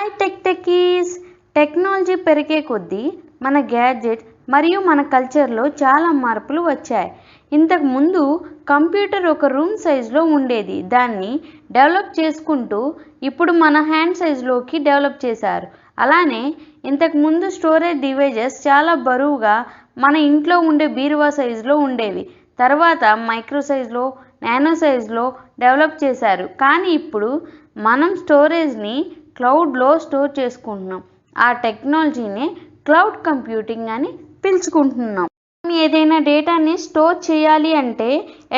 High techies technology పెరిగే కొద్దీ మన గ్యాడ్జెట్ మరియు మన కల్చర్లో చాలా మార్పులు వచ్చాయి. ఇంతకు ముందు కంప్యూటర్ ఒక రూమ్ సైజులో ఉండేది. దాన్ని డెవలప్ చేసుకుంటూ ఇప్పుడు మన హ్యాండ్ సైజులోకి డెవలప్ చేశారు. అలానే ఇంతకు ముందు స్టోరేజ్ డివైజెస్ చాలా బరువుగా మన ఇంట్లో ఉండే బీరువా సైజులో ఉండేవి. తర్వాత మైక్రో సైజులో, నానో సైజులో డెవలప్ చేశారు. కానీ ఇప్పుడు మనం స్టోరేజ్ని క్లౌడ్లో స్టోర్ చేసుకుంటున్నాం. ఆ టెక్నాలజీనే క్లౌడ్ కంప్యూటింగ్ అని పిలుచుకుంటున్నాం. ఏదైనా డేటాని స్టోర్ చేయాలి అంటే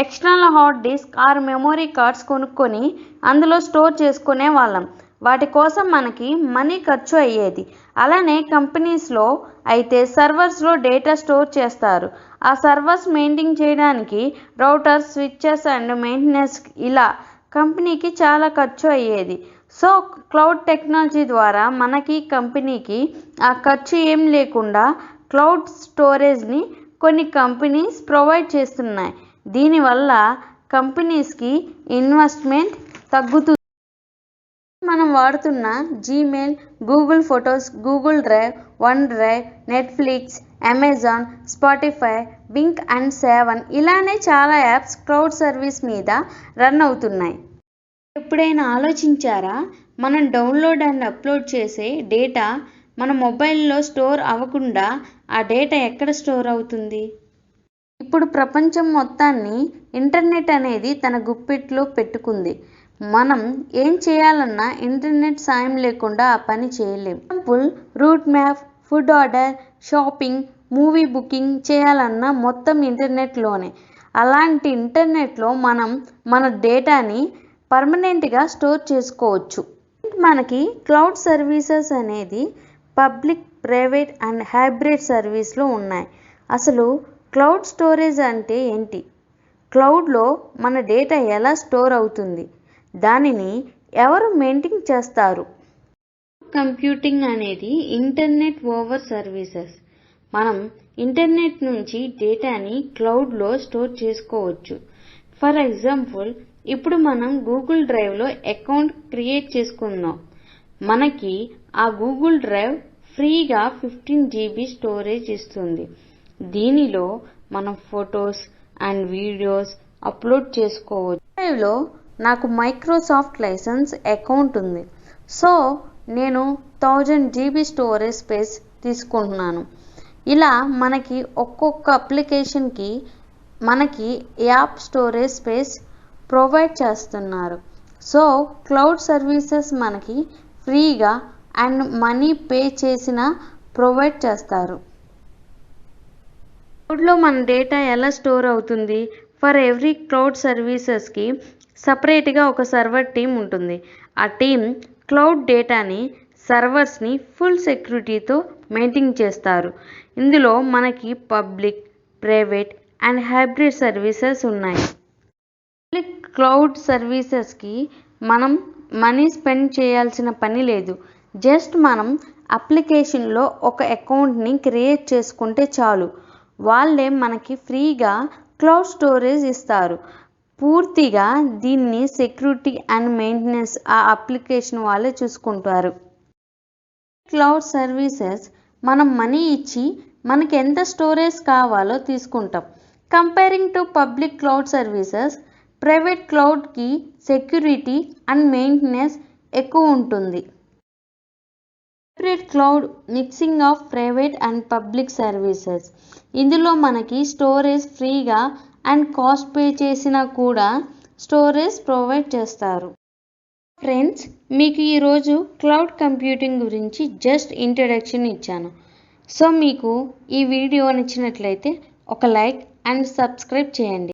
external hard disk or memory cards కొనుక్కొని అందులో స్టోర్ చేసుకునే వాళ్ళం. వాటి కోసం మనకి మనీ ఖర్చు అయ్యేది. అలానే కంపెనీస్లో అయితే సర్వర్స్లో డేటా స్టోర్ చేస్తారు. ఆ సర్వర్స్ మెయింటైన్ చేయడానికి రౌటర్స్, స్విచెస్ అండ్ మెయింటెనెన్స్ ఇలా కంపెనీకి చాలా ఖర్చు అయ్యేది. సో క్లౌడ్ టెక్నాలజీ ద్వారా మనకి కంపెనీకి ఆ ఖర్చు ఏం లేకుండా క్లౌడ్ స్టోరేజ్ని కొన్ని కంపెనీస్ ప్రొవైడ్ చేస్తున్నాయి. దీనివల్ల కంపెనీస్కి ఇన్వెస్ట్మెంట్ తగ్గుతుంది. మనం వాడుతున్న Gmail, Google Photos, Google Drive, OneDrive, Netflix, Amazon, Spotify, Bing and seven ఇలానే చాలా యాప్స్ క్లౌడ్ సర్వీస్ మీద రన్ అవుతున్నాయి. ఎప్పుడైనా ఆలోచించారా, మనం డౌన్లోడ్ అండ్ అప్లోడ్ చేసే డేటా మన మొబైల్లో స్టోర్ అవ్వకుండా ఆ డేటా ఎక్కడ స్టోర్ అవుతుంది? ఇప్పుడు ప్రపంచం మొత్తాన్ని ఇంటర్నెట్ అనేది తన గుప్పిట్లో పెట్టుకుంది. మనం ఏం చేయాలన్నా ఇంటర్నెట్ సాయం లేకుండా ఆ పని చేయలేం. Example, route map, food order, shopping, movie booking చేయాలన్నా మొత్తం ఇంటర్నెట్లోనే. అలాంటి ఇంటర్నెట్లో మనం మన డేటాని పర్మనెంట్గా స్టోర్ చేసుకోవచ్చు. మనకి క్లౌడ్ సర్వీసెస్ అనేది పబ్లిక్, ప్రైవేట్ అండ్ హైబ్రిడ్ సర్వీస్లో ఉన్నాయి. అసలు క్లౌడ్ స్టోరేజ్ అంటే ఏంటి? క్లౌడ్లో మన డేటా ఎలా స్టోర్ అవుతుంది? దానిని ఎవరు మెయింటైన్ చేస్తారు? కంప్యూటింగ్ అనేది ఇంటర్నెట్ ఓవర్ సర్వీసెస్. మనం ఇంటర్నెట్ నుంచి డేటాని క్లౌడ్లో స్టోర్ చేసుకోవచ్చు. ఫర్ ఎగ్జాంపుల్, ఇప్పుడు మనం గూగుల్ డ్రైవ్లో అకౌంట్ క్రియేట్ చేసుకుందాం. మనకి ఆ గూగుల్ డ్రైవ్ ఫ్రీగా 15 GB స్టోరేజ్ ఇస్తుంది. దీనిలో మనం ఫొటోస్ అండ్ వీడియోస్ అప్లోడ్ చేసుకోవచ్చు. డ్రైవ్లో నాకు మైక్రోసాఫ్ట్ లైసెన్స్ అకౌంట్ ఉంది. సో నేను 1000 GB స్టోరేజ్ స్పేస్ తీసుకుంటున్నాను. ఇలా మనకి ఒక్కొక్క అప్లికేషన్కి మనకి యాప్ స్టోరేజ్ స్పేస్ ప్రొవైడ్ చేస్తున్నారు. సో క్లౌడ్ సర్వీసెస్ మనకి ఫ్రీగా అండ్ మనీ పే చేసిన ప్రొవైడ్ చేస్తారు. క్లౌడ్లో మన డేటా ఎలా స్టోర్ అవుతుంది? ఫర్ ఎవ్రీ క్లౌడ్ సర్వీసెస్కి సపరేట్గా ఒక సర్వర్ టీం ఉంటుంది. ఆ టీం క్లౌడ్ డేటాని, సర్వర్స్ని ఫుల్ సెక్యూరిటీతో మెయింటైన్ చేస్తారు. ఇందులో మనకి public, private and hybrid services ఉన్నాయి. పబ్లిక్ క్లౌడ్ సర్వీసెస్కి మనం మనీ స్పెండ్ చేయాల్సిన పని లేదు. జస్ట్ మనం అప్లికేషన్లో ఒక అకౌంట్ని క్రియేట్ చేసుకుంటే చాలు. వాళ్ళే మనకి ఫ్రీగా క్లౌడ్ స్టోరేజ్ ఇస్తారు. పూర్తిగా దీన్ని సెక్యూరిటీ అండ్ మెయింటెనెన్స్ ఆ అప్లికేషన్ వాళ్ళే చూసుకుంటారు. క్లౌడ్ సర్వీసెస్ మనం మనీ ఇచ్చి మనకి ఎంత స్టోరేజ్ కావాలో తీసుకుంటాం. Comparing to public cloud services, private క్లౌడ్కి సెక్యూరిటీ అండ్ మెయింటెనెన్స్ ఎక్కువ ఉంటుంది. Hybrid cloud mixing of private and public services. ఇందులో మనకి స్టోరేజ్ ఫ్రీగా అండ్ కాస్ట్ పే చేసినా కూడా స్టోరేజ్ ప్రొవైడ్ చేస్తారు. ఫ్రెండ్స్, మీకు ఈరోజు క్లౌడ్ కంప్యూటింగ్ గురించి జస్ట్ ఇంట్రడక్షన్ ఇచ్చాను. సో మీకు ఈ వీడియో నచ్చినట్లయితే ఒక లైక్ అండ్ సబ్స్క్రైబ్ చేయండి.